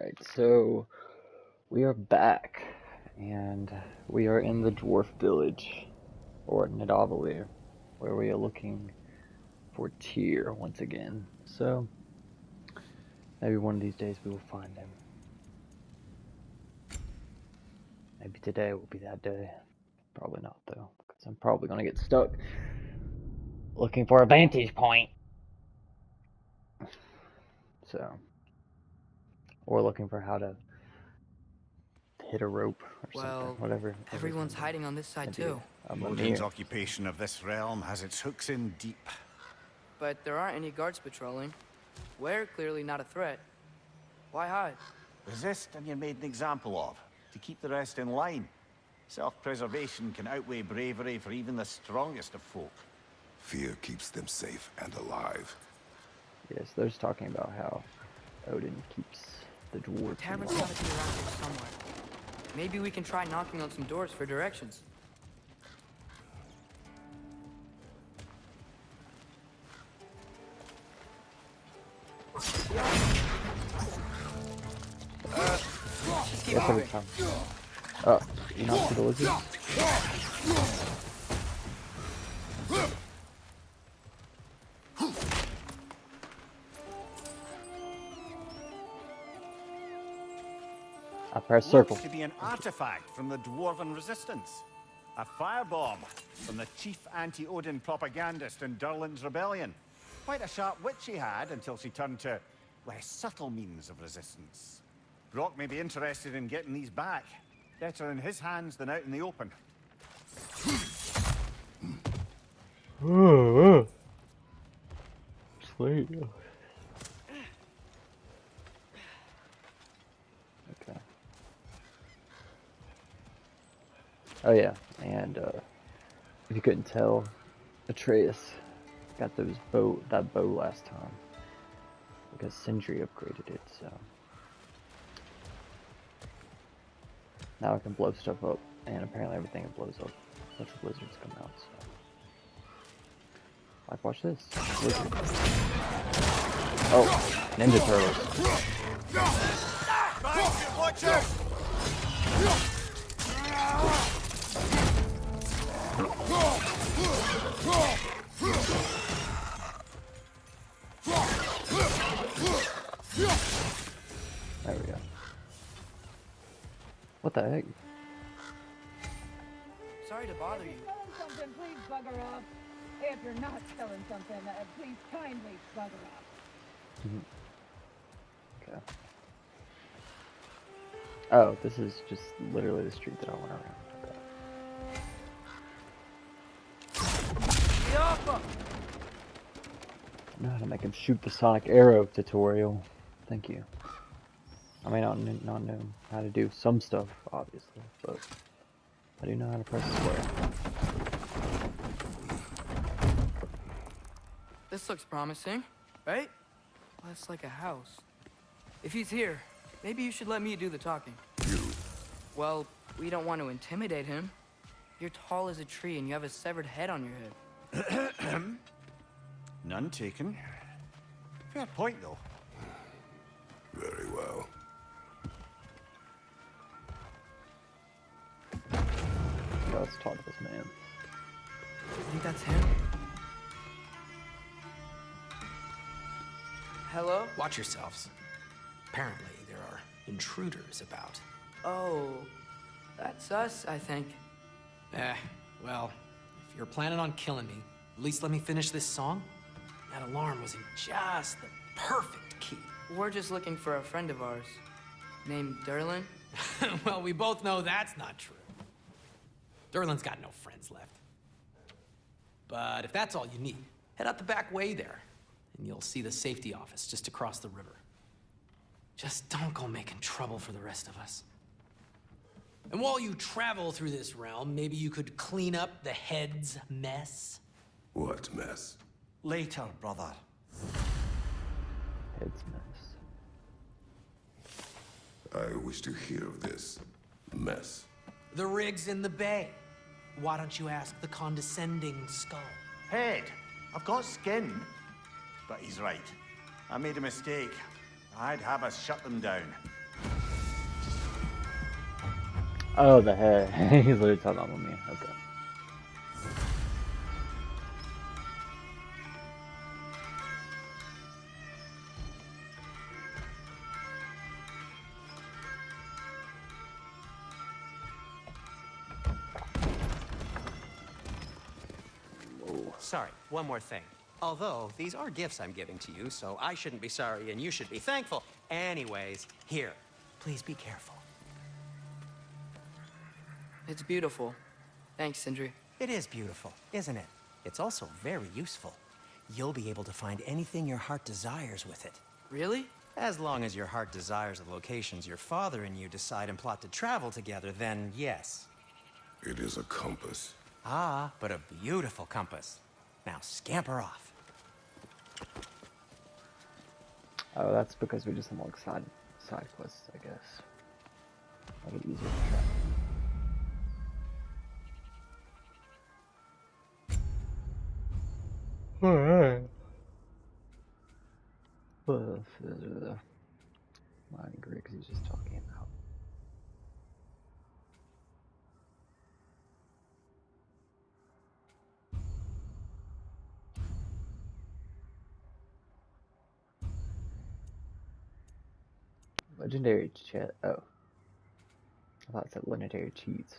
Alright, so we are back, and we are in the dwarf village, or Nidavellir, where we are looking for Tyr once again. So, maybe one of these days we will find him. Maybe today will be that day. Probably not, though, because I'm probably going to get stuck looking for a vantage point. So, or looking for how to hit a rope or something, whatever. Everyone's hiding on this side too. Odin's occupation of this realm has its hooks in deep. But there aren't any guards patrolling. We're clearly not a threat. Why hide? Resist and you're made an example of, to keep the rest in line. Self-preservation can outweigh bravery for even the strongest of folk. Fear keeps them safe and alive. Yes, they're just talking about how Odin keeps the dwarves. Tavern's gotta be around here somewhere. Maybe we can try knocking on some doors for directions. Keep moving. Oh, you knocked the lizard? I press circle. Looks to be an artifact from the Dwarven Resistance. A firebomb from the chief anti-Odin propagandist in Durlin's rebellion. Quite a sharp wit she had until she turned to less subtle means of resistance. Brock may be interested in getting these back. Better in his hands than out in the open. Sweet. Okay. Oh yeah, and if you couldn't tell, Atreus got that bow last time because Sindri upgraded it, so now I can blow stuff up, and apparently everything that blows up, a bunch of lizards come out. So, like, watch this. Lizard. Oh, Ninja Turtles. Watch out! There we go. What the heck? Sorry to bother you. Selling something, please bugger off. If you're not selling something, please kindly bugger off. Okay. Oh, this is just literally the street that I went around. Okay. I know how to make him shoot the sonic arrow tutorial. Thank you. I may not know how to do some stuff, obviously, but I do know how to press square. This looks promising, right? Well, that's like a house. If he's here, maybe you should let me do the talking. You? Well, we don't want to intimidate him. You're tall as a tree and you have a severed head on your head. None taken. Fair point, though. Very well. Yeah, let's talk to this man. I think that's him. Hello? Watch yourselves. Apparently, there are intruders about. Oh, that's us, I think. Well, if you're planning on killing me, at least let me finish this song. That alarm was in just the perfect key. We're just looking for a friend of ours, named Durlin. Well, we both know that's not true. Durlin's got no friends left. But if that's all you need, head out the back way there, and you'll see the safety office just across the river. Just don't go making trouble for the rest of us. And while you travel through this realm, maybe you could clean up the head's mess. What mess? Later, brother. Head's mess. I wish to hear of this mess. The rig's in the bay. Why don't you ask the condescending skull? Head. I've got skin. But he's right. I made a mistake. I'd have us shut them down. Oh, the head. He's literally talking about me. Okay. Sorry, one more thing. Although, these are gifts I'm giving to you, so I shouldn't be sorry and you should be thankful. Anyways, here, please be careful. It's beautiful. Thanks, Sindri. It is beautiful, isn't it? It's also very useful. You'll be able to find anything your heart desires with it. Really? As long as your heart desires the locations your father and you decide and plot to travel together, then yes. It is a compass. Ah, but a beautiful compass. Now scamper off. Oh, that's because we just unlock side quests, I guess. Make it easier to track. Alright. Well, the mining rigs he's just talking about. Legendary chat. Oh. I thought it said legendary cheats.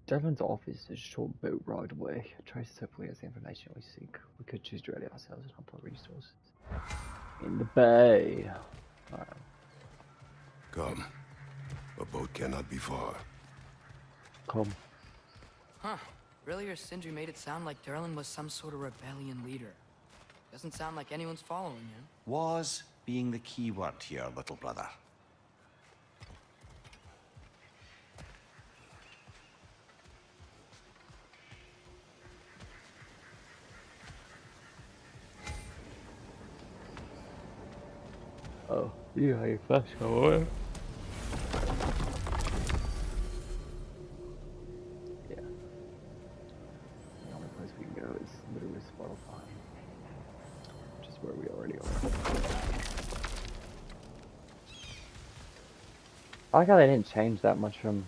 Devlin's office is a short boat ride away. Trace hopefully has the information we seek. We could choose to ready ourselves and help our resources. In the bay. Alright. Come. A boat cannot be far. Come. Huh. Earlier, Sindri made it sound like Durlin was some sort of rebellion leader. Doesn't sound like anyone's following him. Was being the key word here, little brother. Oh, you have your flash away. Yeah. The only place we can go is literally Spotify. Which is where we already are. I like how they didn't change that much from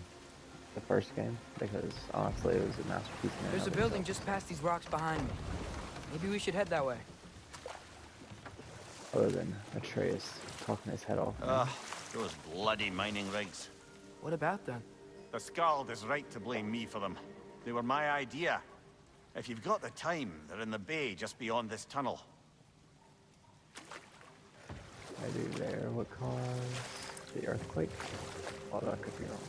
the first game, because honestly it was a masterpiece. There's a building just past these rocks behind me. Maybe we should head that way. Other than Atreus talking his head off. Those bloody mining rigs. What about them? The Skald is right to blame me for them. They were my idea. If you've got the time, they're in the bay just beyond this tunnel. Maybe there what caused the earthquake? Oh, that could be wrong.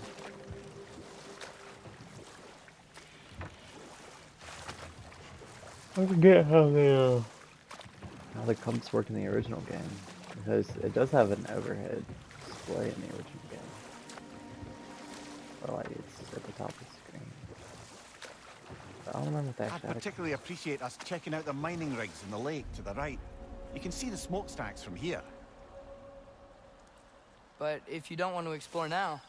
I forget how the compass worked in the original game, because it does have an overhead display in the original game. Or like it's at the top of the screen. But I don't remember if they I'd actually had particularly appreciate us checking out the mining rigs in the lake to the right. You can see the smokestacks from here. But if you don't want to explore now,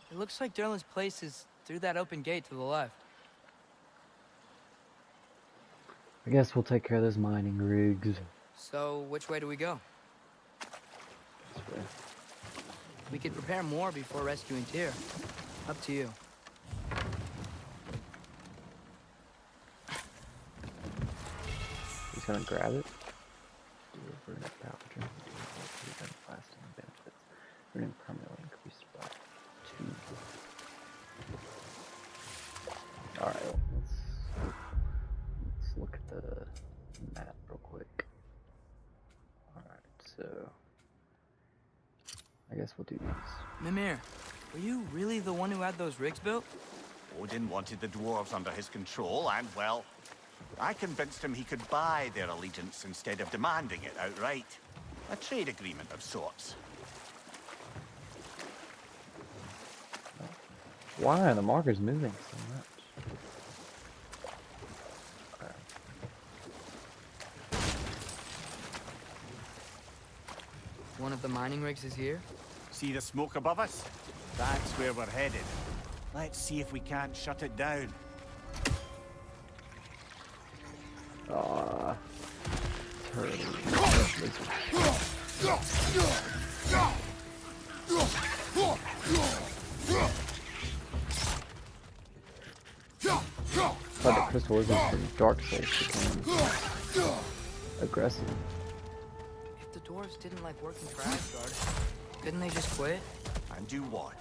it looks like Durlin's place is through that open gate to the left. I guess we'll take care of those mining rigs. So, which way do we go? This way. We could prepare more before rescuing Tyr. Up to you. He's gonna grab it. Deliver net pathogen. Prevent lasting benefits. Running permanently increased by 2. Alright, well, let's look at the map real quick. Alright, so I guess we'll do these. Mimir, were you really the one who had those rigs built? Odin wanted the dwarves under his control, and, well, I convinced him he could buy their allegiance instead of demanding it outright. A trade agreement of sorts. Why are the markers moving so much? One of the mining rigs is here? See the smoke above us? That's where we're headed. Let's see if we can't shut it down. Thought the crystal wasn't from Dark Souls became aggressive. If the dwarves didn't like working for Asgard, couldn't they just quit? And do what?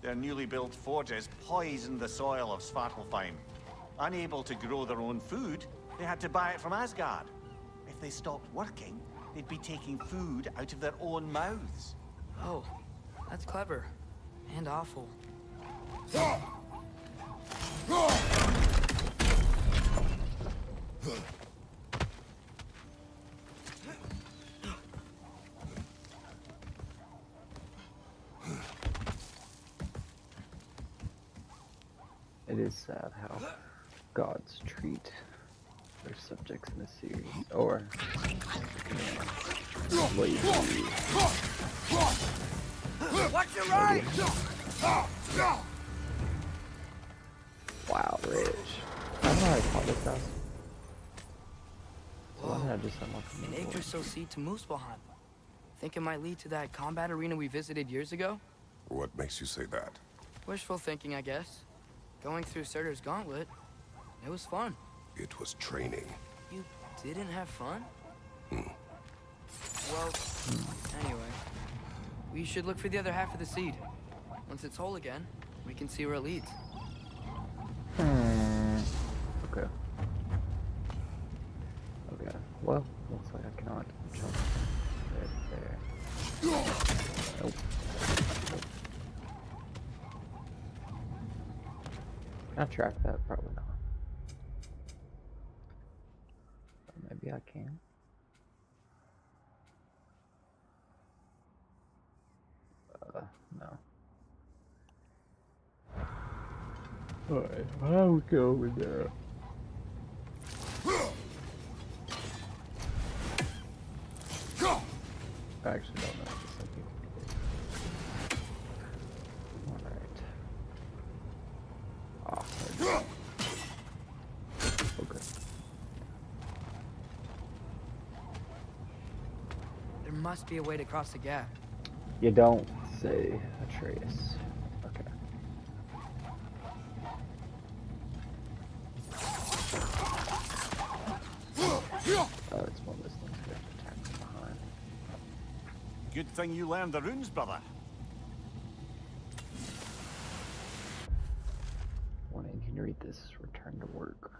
Their newly built forges poisoned the soil of Svartalfheim. Unable to grow their own food, they had to buy it from Asgard. If they stopped working, they'd be taking food out of their own mouths. Oh, that's clever. And awful. It is sad how gods treat their subjects in this series, or slavery. Watch your right! Wow, Rich. I don't know how to call this house. So why did I just unlock An the door? Yggdrasil seed to Muspelheim. Think it might lead to that combat arena we visited years ago? What makes you say that? Wishful thinking, I guess. Going through Surtur's gauntlet, it was fun. It was training. You didn't have fun? Well, anyway. We should look for the other half of the seed. Once it's whole again, we can see where it leads. Okay. Okay. Well, looks like I cannot jump there. Nope. Can I track that? Probably not. Or maybe I can. No. Alright, I'll go over there. I actually don't know if this Alright. Ah, there we go. Okay. There must be a way to cross the gap. You don't say, Atreus. Okay. Oh, it's one of those things we have to attack from behind. Good thing you learned the runes, brother. Warning, can you read this? Return to work.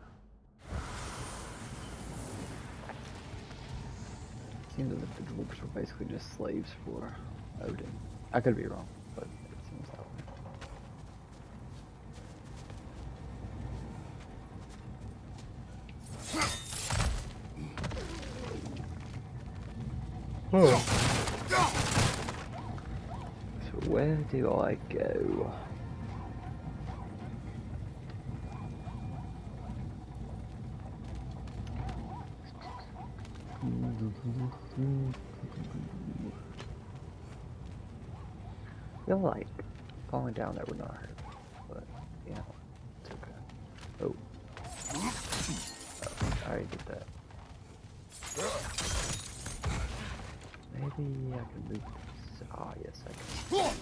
Seems as if the dwarves were basically just slaves for Odin. I could be wrong, but it seems that way. So where do I go? I feel like falling down there would not hurt, but you know, it's okay. Oh, I already did that. Maybe I can move this. Ah, yes, I can.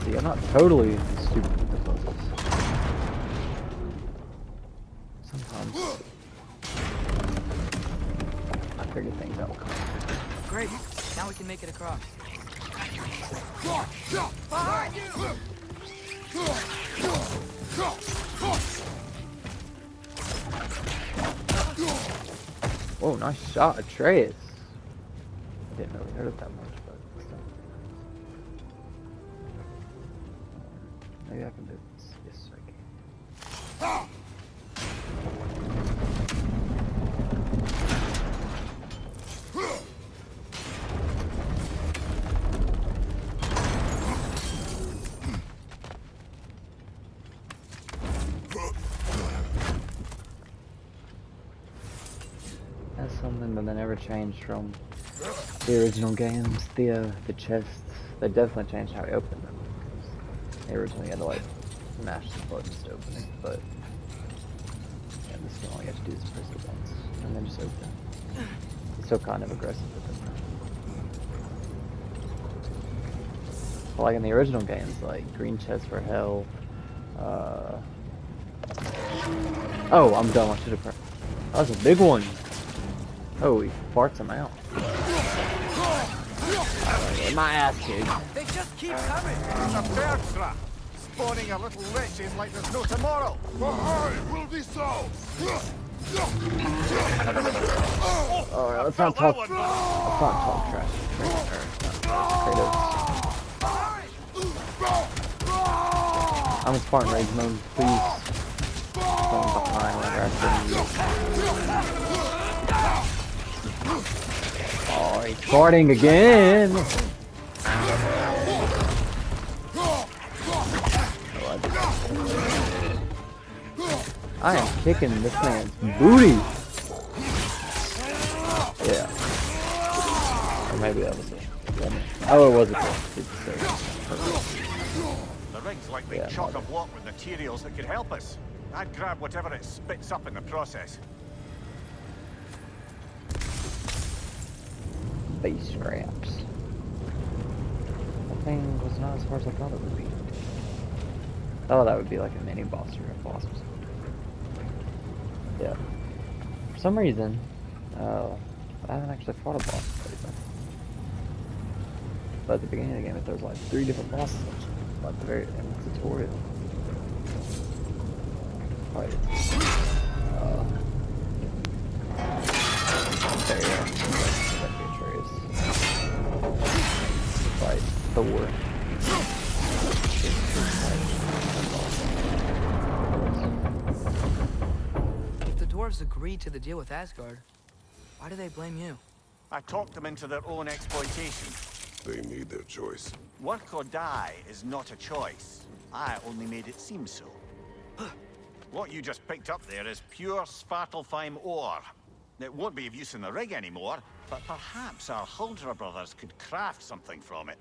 See, I'm not totally stupid with the puzzles. Sometimes I figure things out. Great, now we can make it across. Behind you! Whoa, nice shot, Atreus. I didn't really hurt it that much, but still. Maybe I can do this. Yes, I can. That's something that they never changed from the original games. The chests, they definitely changed how you open them. They originally had to like smash the buttons to open it, but yeah, this one all you have to do is press it once and then just open it. Still kind of aggressive at this time. But like in the original games, like green chest for hell. Oh, I'm done. I should have. That was a big one. Oh, he farts him out. Get my ass kicked. They just keep coming. It's a bird trap. Spawning a little witches like there's no tomorrow. Behind will be so. Alright, let's not talk trash. I'm in Spartan Rage mode, please. Going behind whenever I see you. Oh, he's farting again! I am kicking this man's booty! Yeah. Or maybe that was a woman. Oh, it was a girl. The rig's like big chock a block with materials that could help us. I'd grab whatever it spits up in the process. Base scraps. That thing was not as far as I thought it would be. Oh, that would be like a mini boss or a boss or something. Yeah. For some reason, I haven't actually fought a boss lately. But at the beginning of the game, there's like 3 different bosses at the very end of the tutorial. Fight it. There you go. Fight Thor. If the dwarves agreed to the deal with Asgard, why do they blame you? I talked them into their own exploitation. They made their choice. Work or die is not a choice. I only made it seem so. What you just picked up there is pure Svartalfheim ore. It won't be of use in the rig anymore, but perhaps our Huldra brothers could craft something from it.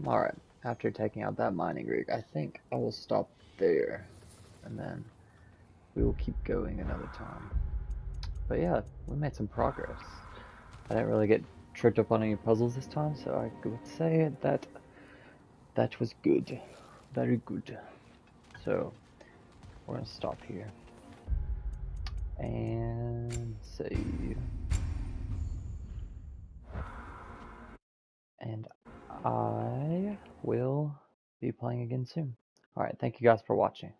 Alright, after taking out that mining rig, I think I will stop there. And then we will keep going another time. But yeah, we made some progress. I didn't really get tripped up on any puzzles this time, so I would say that that was good. Very good. So, we're gonna stop here. And save. And I will be playing again soon. Alright, thank you guys for watching.